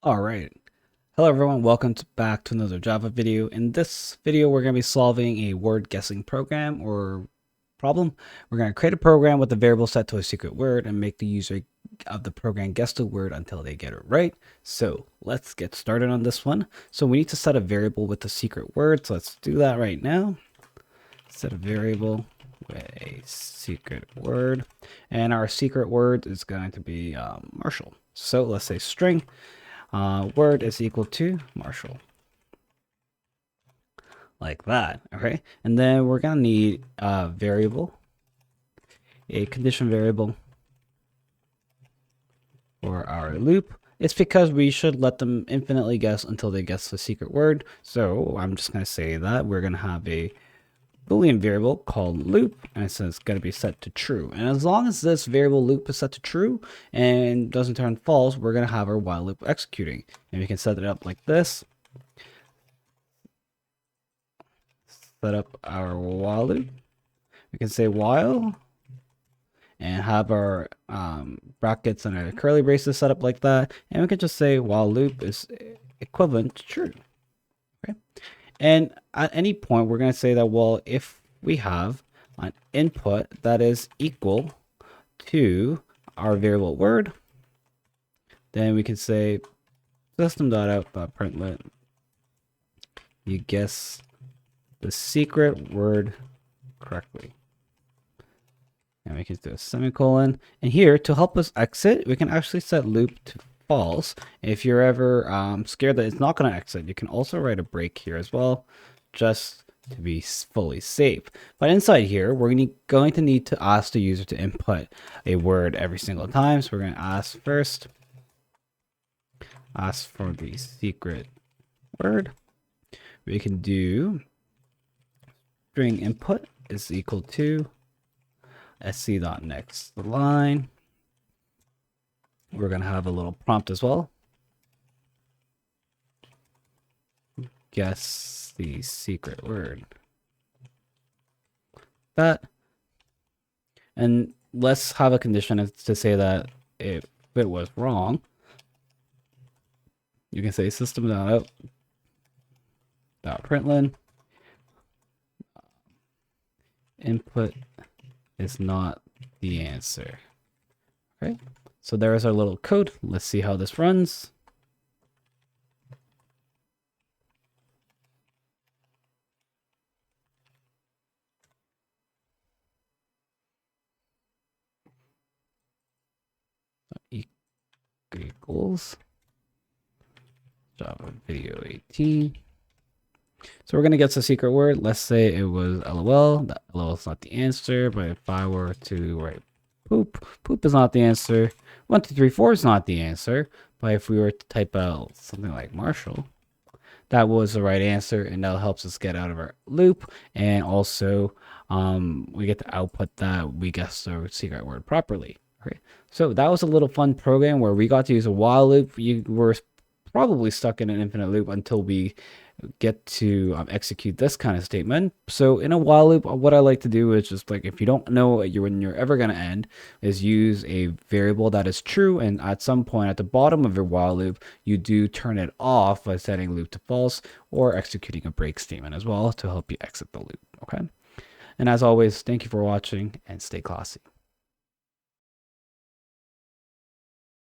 All right. Hello everyone, back to another Java video. In this video, we're going to be solving a word guessing program or problem. We're going to create a program with a variable set to a secret word and make the user of the program guess the word until they get it right. So let's get started on this one. So we need to set a variable with the secret word. So let's do that right now. Set a variable with a secret word. And our secret word is going to be Marshall. So let's say string. Word is equal to Marshall, like that. Okay, and then we're gonna need a variable, a condition variable for our loop. It's because we should let them infinitely guess until they guess the secret word. So I'm just gonna say that we're gonna have a Boolean variable called loop, and it says it's going to be set to true. And as long as this variable loop is set to true and doesn't turn false, we're going to have our while loop executing. And we can set it up like this. Set up our while loop. We can say while and have our brackets and our curly braces set up like that. And we can just say while loop is equivalent to true. Okay. And at any point, we're going to say that, well, if we have an input that is equal to our variable word, then we can say system.out.println, you guess the secret word correctly. And we can do a semicolon. And here, to help us exit, we can actually set loop to false. If you're ever scared that it's not going to exit, you can also write a break here as well, just to be fully safe. But inside here, we're going to need to ask the user to input a word every single time. So we're going to ask first, ask for the secret word. We can do string input is equal to sc.next line. We're going to have a little prompt as well. Guess the secret word. That. And let's have a condition to say that if it was wrong, you can say system.out.println input is not the answer. Okay. So there's our little code. Let's see how this runs. Equals Java video 18. So we're going to guess the secret word. Let's say it was LOL. That LOL is not the answer, but if I were to write poop, poop is not the answer. 1, 2, 3, 4 is not the answer. But if we were to type out something like Marshall, that was the right answer, and that helps us get out of our loop. And also, we get to output that we guessed the secret word properly. Okay, so that was a little fun program where we got to use a while loop. You were probably stuck in an infinite loop until we get to execute this kind of statement. So in a while loop, what I like to do is just like, if you don't know when you're ever going to end, is use a variable that is true, and at some point at the bottom of your while loop, you do turn it off by setting loop to false or executing a break statement as well to help you exit the loop. Okay, and as always, thank you for watching and stay classy.